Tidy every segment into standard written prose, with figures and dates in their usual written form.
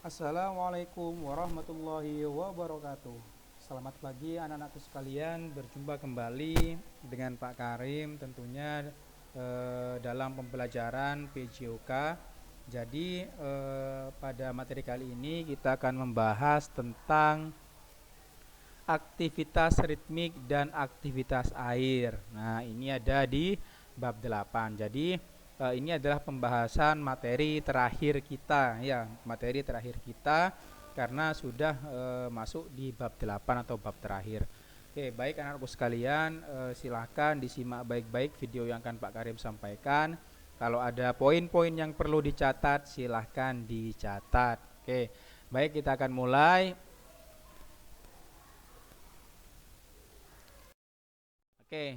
Assalamualaikum warahmatullahi wabarakatuh. Selamat pagi anak-anakku sekalian, berjumpa kembali dengan Pak Karim tentunya dalam pembelajaran PJOK. Jadi pada materi kali ini kita akan membahas tentang aktivitas ritmik dan aktivitas air. Nah, ini ada di bab 8. Jadi ini adalah pembahasan materi terakhir kita ya, materi terakhir kita karena sudah masuk di bab 8 atau bab terakhir. Oke, baik anak-anakku sekalian, silahkan disimak baik-baik video yang akan Pak Karim sampaikan. Kalau ada poin-poin yang perlu dicatat, silahkan dicatat. Oke, baik kita akan mulai. Oke,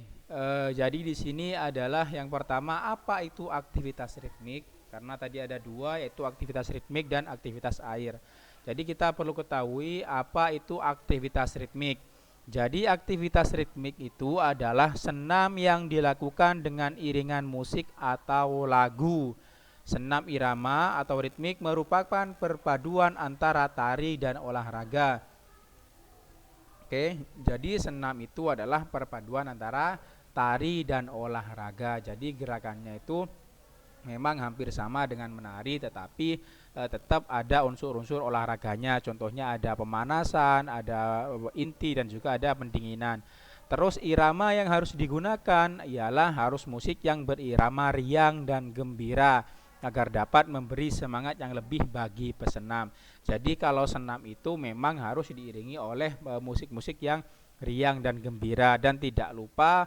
jadi di sini adalah yang pertama apa itu aktivitas ritmik? Karena tadi ada dua yaitu aktivitas ritmik dan aktivitas air. Jadi kita perlu ketahui apa itu aktivitas ritmik. Jadi aktivitas ritmik itu adalah senam yang dilakukan dengan iringan musik atau lagu. Senam irama atau ritmik merupakan perpaduan antara tari dan olahraga. Oke, jadi senam itu adalah perpaduan antara tari dan olahraga. Jadi gerakannya itu memang hampir sama dengan menari, tetapi tetap ada unsur-unsur olahraganya. Contohnya ada pemanasan, ada inti dan juga ada pendinginan. Terus irama yang harus digunakan ialah harus musik yang berirama riang dan gembira agar dapat memberi semangat yang lebih bagi pesenam. Jadi kalau senam itu memang harus diiringi oleh musik-musik yang riang dan gembira, dan tidak lupa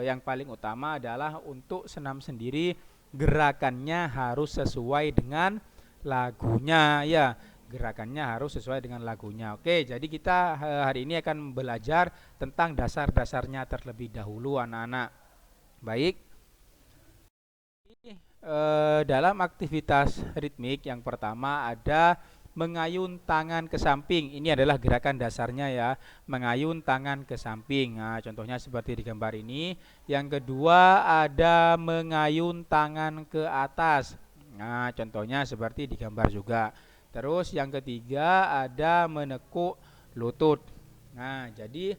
yang paling utama adalah untuk senam sendiri gerakannya harus sesuai dengan lagunya ya. Gerakannya harus sesuai dengan lagunya. Oke, jadi kita hari ini akan belajar tentang dasar-dasarnya terlebih dahulu anak-anak. Baik, dalam aktivitas ritmik yang pertama ada mengayun tangan ke samping. Ini adalah gerakan dasarnya ya, mengayun tangan ke samping. Nah, contohnya seperti di gambar ini. Yang kedua ada mengayun tangan ke atas. Nah, contohnya seperti di gambar juga. Terus yang ketiga ada menekuk lutut. Nah, jadi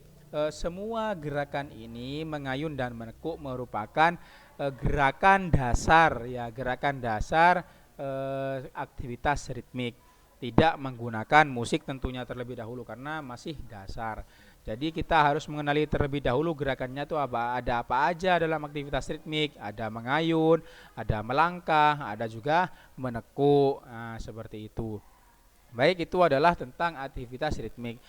semua gerakan ini mengayun dan menekuk merupakan gerakan dasar ya, gerakan dasar aktivitas ritmik, tidak menggunakan musik tentunya terlebih dahulu karena masih dasar. Jadi kita harus mengenali terlebih dahulu gerakannya itu apa, ada apa aja dalam aktivitas ritmik, ada mengayun, ada melangkah, ada juga menekuk. Nah, seperti itu. Baik, itu adalah tentang aktivitas ritmik.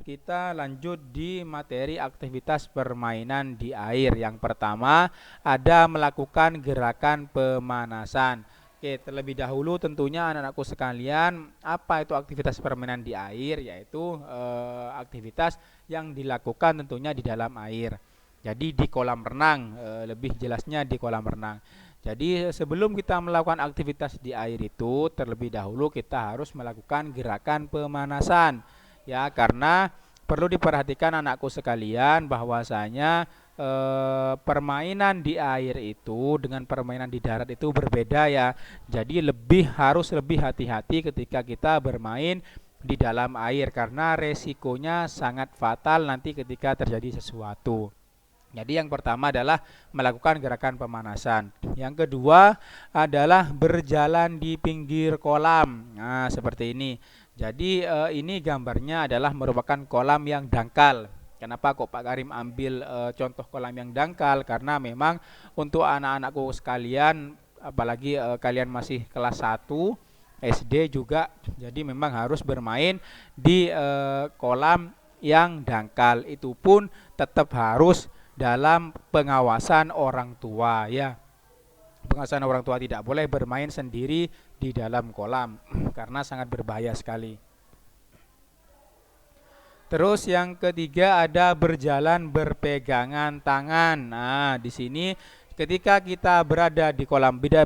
Kita lanjut di materi aktivitas permainan di air. Yang pertama ada melakukan gerakan pemanasan. Oke, terlebih dahulu tentunya anak-anakku sekalian, apa itu aktivitas permainan di air? Yaitu aktivitas yang dilakukan tentunya di dalam air. Jadi di kolam renang, lebih jelasnya di kolam renang. Jadi sebelum kita melakukan aktivitas di air itu, terlebih dahulu kita harus melakukan gerakan pemanasan. Ya, karena perlu diperhatikan anakku sekalian bahwasanya permainan di air itu dengan permainan di darat itu berbeda ya. Jadi harus lebih hati-hati ketika kita bermain di dalam air karena resikonya sangat fatal nanti ketika terjadi sesuatu. Jadi yang pertama adalah melakukan gerakan pemanasan. Yang kedua adalah berjalan di pinggir kolam. Nah, seperti ini. Jadi ini gambarnya adalah merupakan kolam yang dangkal. Kenapa kok Pak Karim ambil contoh kolam yang dangkal? Karena memang untuk anak-anakku sekalian, apalagi kalian masih kelas 1 SD juga, jadi memang harus bermain di kolam yang dangkal. Itu pun tetap harus dalam pengawasan orang tua ya. Pengawasan orang tua, tidak boleh bermain sendiri di dalam kolam karena sangat berbahaya sekali. Terus yang ketiga ada berjalan berpegangan tangan. Nah, di sini ketika kita berada di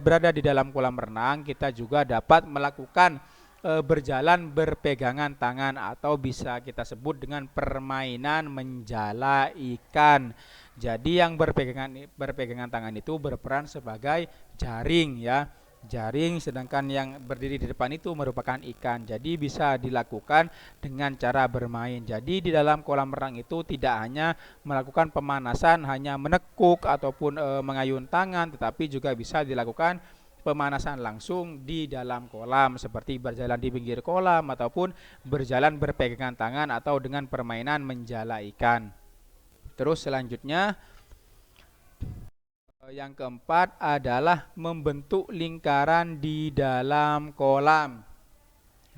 berada di dalam kolam renang, kita juga dapat melakukan berjalan berpegangan tangan atau bisa kita sebut dengan permainan menjala ikan. Jadi yang berpegangan tangan itu berperan sebagai jaring ya. jaring, sedangkan yang berdiri di depan itu merupakan ikan. Jadi bisa dilakukan dengan cara bermain. Jadi di dalam kolam renang itu tidak hanya melakukan pemanasan, hanya menekuk ataupun mengayun tangan, tetapi juga bisa dilakukan pemanasan langsung di dalam kolam seperti berjalan di pinggir kolam ataupun berjalan berpegangan tangan atau dengan permainan menjala ikan. Terus selanjutnya yang keempat adalah membentuk lingkaran di dalam kolam.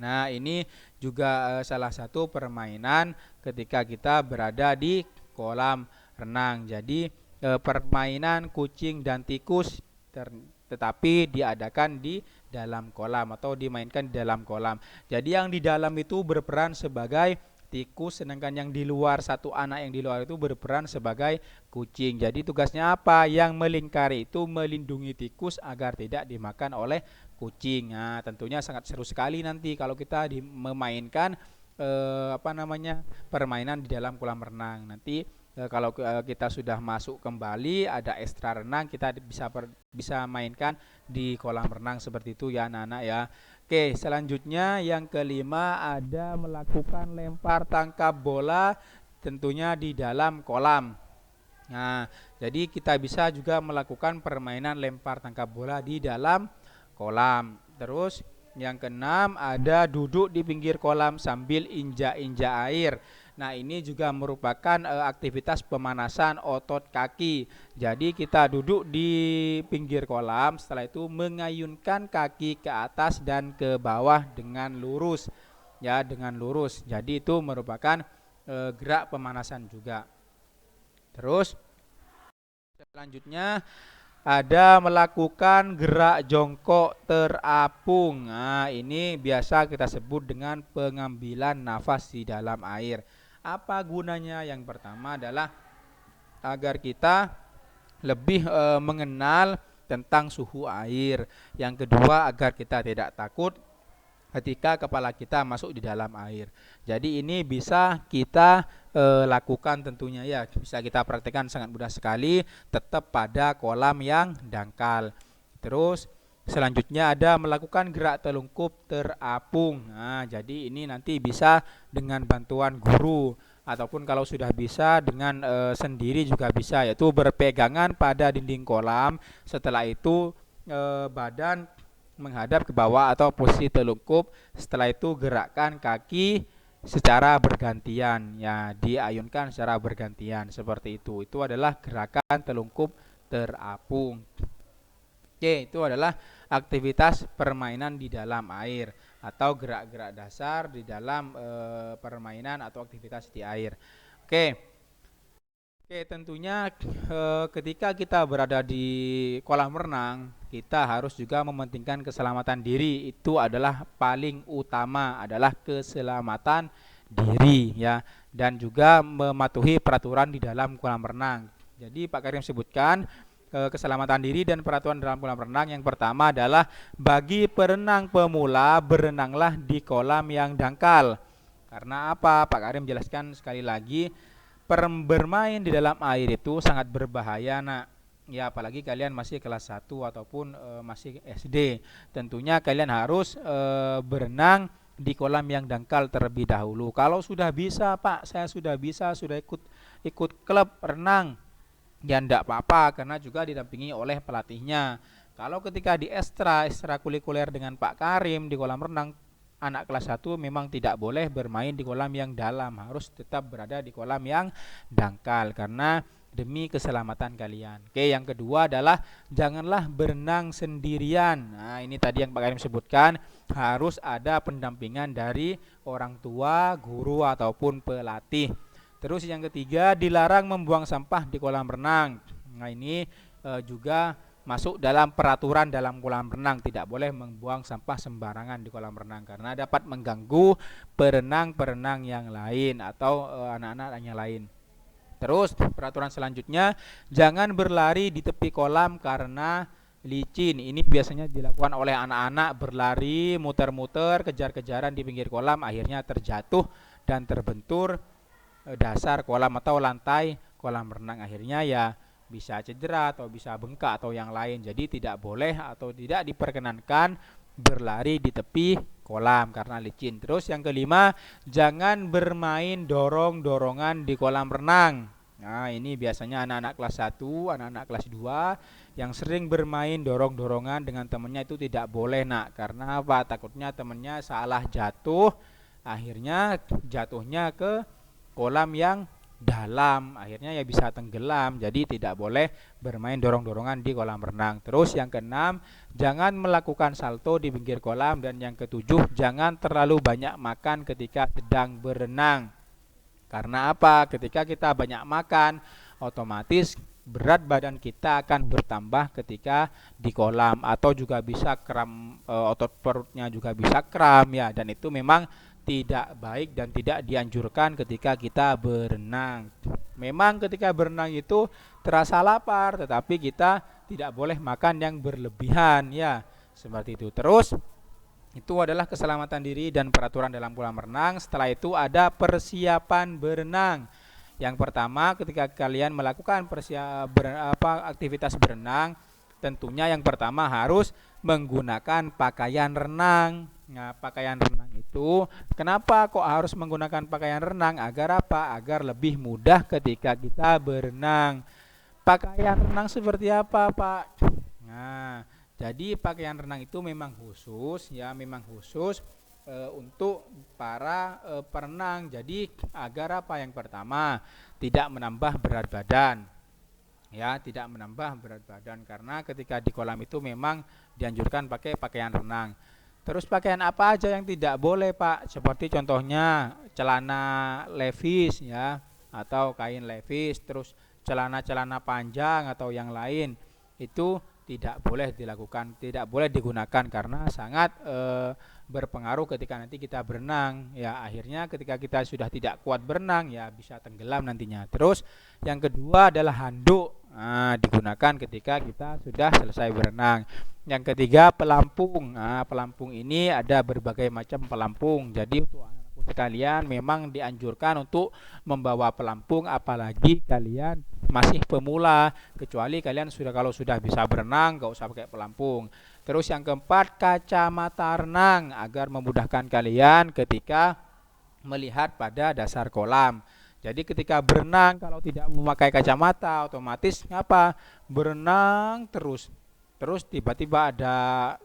Nah, ini juga salah satu permainan ketika kita berada di kolam renang. Jadi permainan kucing dan tikus tetapi diadakan di dalam kolam atau dimainkan di dalam kolam. Jadi yang di dalam itu berperan sebagai tikus, sedangkan yang di luar, satu anak yang di luar itu berperan sebagai kucing. Jadi tugasnya apa? Yang melingkari itu melindungi tikus agar tidak dimakan oleh kucing. Nah, tentunya sangat seru sekali nanti kalau kita memainkan permainan di dalam kolam renang. Nanti kalau kita sudah masuk kembali ada ekstra renang, kita bisa mainkan di kolam renang seperti itu ya anak-anak ya. Oke, selanjutnya yang kelima ada melakukan lempar tangkap bola tentunya di dalam kolam. Nah, jadi kita bisa juga melakukan permainan lempar tangkap bola di dalam kolam. Terus yang keenam ada duduk di pinggir kolam sambil injak-injak air. Nah, ini juga merupakan aktivitas pemanasan otot kaki. Jadi kita duduk di pinggir kolam, setelah itu mengayunkan kaki ke atas dan ke bawah dengan lurus. Ya, dengan lurus. Jadi itu merupakan gerak pemanasan juga. Terus selanjutnya ada melakukan gerak jongkok terapung. Nah, ini biasa kita sebut dengan pengambilan nafas di dalam air. Apa gunanya? Yang pertama adalah agar kita lebih mengenal tentang suhu air. Yang kedua agar kita tidak takut ketika kepala kita masuk di dalam air. Jadi ini bisa kita lakukan tentunya ya, bisa kita praktekkan sangat mudah sekali, tetap pada kolam yang dangkal. Terus selanjutnya ada melakukan gerak telungkup terapung. Nah, jadi ini nanti bisa dengan bantuan guru ataupun kalau sudah bisa dengan sendiri juga bisa, yaitu berpegangan pada dinding kolam. Setelah itu badan menghadap ke bawah atau posisi telungkup. Setelah itu gerakkan kaki secara bergantian, ya diayunkan secara bergantian seperti itu. Itu adalah gerakan telungkup terapung. Oke, itu adalah aktivitas permainan di dalam air atau gerak-gerak dasar di dalam permainan atau aktivitas di air. Oke. Oke, tentunya ketika kita berada di kolam renang, kita harus juga mementingkan keselamatan diri. Itu adalah paling utama, adalah keselamatan diri ya, dan juga mematuhi peraturan di dalam kolam renang. Jadi Pak Karim sebutkan keselamatan diri dan peraturan dalam kolam renang. Yang pertama adalah bagi perenang pemula, berenanglah di kolam yang dangkal. Karena apa? Pak Karim jelaskan sekali lagi, bermain di dalam air itu sangat berbahaya nak. Ya, apalagi kalian masih kelas 1 ataupun masih SD. Tentunya kalian harus berenang di kolam yang dangkal terlebih dahulu. Kalau sudah bisa, Pak, saya sudah bisa, sudah ikut klub renang, ya enggak apa-apa karena juga didampingi oleh pelatihnya. Kalau ketika di ekstrakurikuler dengan Pak Karim di kolam renang, anak kelas 1 memang tidak boleh bermain di kolam yang dalam, harus tetap berada di kolam yang dangkal karena demi keselamatan kalian. Oke, yang kedua adalah janganlah berenang sendirian. Nah, ini tadi yang Pak Karim sebutkan, harus ada pendampingan dari orang tua, guru ataupun pelatih. Terus yang ketiga, dilarang membuang sampah di kolam renang. Nah, ini juga masuk dalam peraturan dalam kolam renang, tidak boleh membuang sampah sembarangan di kolam renang karena dapat mengganggu perenang-perenang yang lain atau anak-anak yang lain. Terus peraturan selanjutnya, jangan berlari di tepi kolam karena licin. Ini biasanya dilakukan oleh anak-anak, berlari muter-muter kejar-kejaran di pinggir kolam, akhirnya terjatuh dan terbentur dasar kolam atau lantai kolam renang, akhirnya ya bisa cedera atau bisa bengkak atau yang lain. Jadi tidak boleh atau tidak diperkenankan berlari di tepi kolam karena licin. Terus yang kelima, jangan bermain dorong-dorongan di kolam renang. Nah, ini biasanya anak-anak kelas 1, anak-anak kelas 2 yang sering bermain dorong-dorongan dengan temannya itu tidak boleh, Nak. Karena apa? Takutnya temannya salah jatuh, akhirnya jatuhnya ke kolam yang dalam, akhirnya ya bisa tenggelam. Jadi tidak boleh bermain dorong-dorongan di kolam renang. Terus yang keenam, jangan melakukan salto di pinggir kolam. Dan yang ketujuh, jangan terlalu banyak makan ketika sedang berenang. Karena apa? Ketika kita banyak makan, otomatis berat badan kita akan bertambah ketika di kolam, atau juga bisa kram, otot perutnya juga bisa kram ya, dan itu memang tidak baik dan tidak dianjurkan ketika kita berenang. Memang ketika berenang itu terasa lapar, tetapi kita tidak boleh makan yang berlebihan ya, seperti itu. Terus itu adalah keselamatan diri dan peraturan dalam kolam renang. Setelah itu ada persiapan berenang. Yang pertama, ketika kalian melakukan aktivitas berenang, tentunya yang pertama harus menggunakan pakaian renang. Nah, pakaian renang itu kenapa kok harus menggunakan pakaian renang? Agar apa? Agar lebih mudah ketika kita berenang. Pakaian renang seperti apa, Pak? Nah, jadi pakaian renang itu memang khusus ya, memang khusus untuk para perenang. Jadi agar apa? Yang pertama, tidak menambah berat badan. Ya, tidak menambah berat badan karena ketika di kolam itu memang dianjurkan pakai pakaian renang. Terus pakaian apa aja yang tidak boleh, Pak? Seperti contohnya celana levis ya, atau kain levis, terus celana-celana panjang atau yang lain. Itu tidak boleh dilakukan, tidak boleh digunakan karena sangat berpengaruh ketika nanti kita berenang ya. Akhirnya ketika kita sudah tidak kuat berenang ya bisa tenggelam nantinya. Terus yang kedua adalah handuk. Nah, digunakan ketika kita sudah selesai berenang. Yang ketiga pelampung. Nah, pelampung ini ada berbagai macam pelampung. Jadi untuk anak-anakku sekalian memang dianjurkan untuk membawa pelampung, apalagi kalian masih pemula. Kecuali kalian kalau sudah bisa berenang, gak usah pakai pelampung. Terus yang keempat, kacamata renang agar memudahkan kalian ketika melihat pada dasar kolam. Jadi ketika berenang kalau tidak memakai kacamata, otomatis ngapa? Berenang terus. Terus tiba-tiba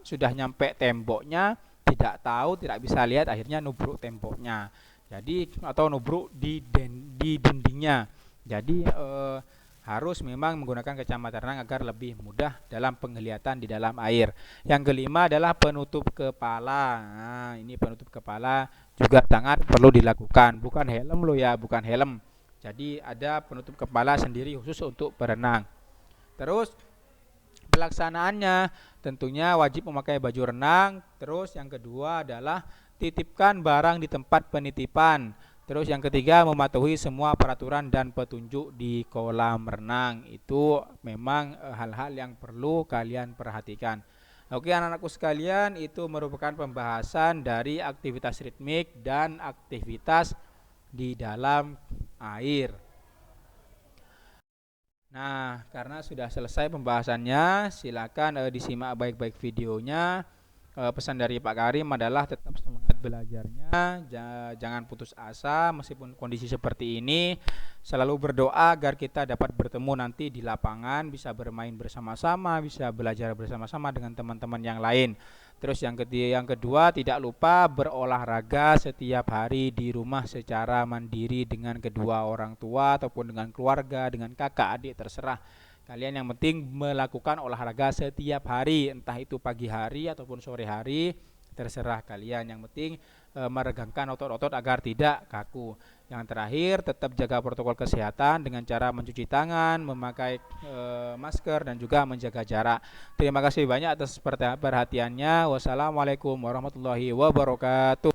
sudah nyampe temboknya, tidak tahu, tidak bisa lihat, akhirnya nubruk temboknya. Jadi atau nubruk di dindingnya. Jadi harus memang menggunakan kacamata renang agar lebih mudah dalam penglihatan di dalam air. Yang kelima adalah penutup kepala. Nah, ini penutup kepala juga sangat perlu dilakukan. Bukan helm loh ya, bukan helm. Jadi ada penutup kepala sendiri khusus untuk berenang. Terus pelaksanaannya tentunya wajib memakai baju renang. Terus yang kedua adalah titipkan barang di tempat penitipan. Terus yang ketiga, mematuhi semua peraturan dan petunjuk di kolam renang. Itu memang hal-hal yang perlu kalian perhatikan. Oke anak-anakku sekalian, itu merupakan pembahasan dari aktivitas ritmik dan aktivitas di dalam air. Nah, karena sudah selesai pembahasannya, silakan disimak baik-baik videonya. Pesan dari Pak Karim adalah tetap semangat belajarnya, jangan putus asa meskipun kondisi seperti ini. Selalu berdoa agar kita dapat bertemu nanti di lapangan, bisa bermain bersama-sama, bisa belajar bersama-sama dengan teman-teman yang lain. Terus yang kedua, tidak lupa berolahraga setiap hari di rumah secara mandiri dengan kedua orang tua ataupun dengan keluarga, dengan kakak, adik, terserah. Kalian yang penting melakukan olahraga setiap hari, entah itu pagi hari ataupun sore hari, terserah kalian. Yang penting meregangkan otot-otot agar tidak kaku. Yang terakhir, tetap jaga protokol kesehatan dengan cara mencuci tangan, memakai masker, dan juga menjaga jarak. Terima kasih banyak atas perhatiannya. Wassalamualaikum warahmatullahi wabarakatuh.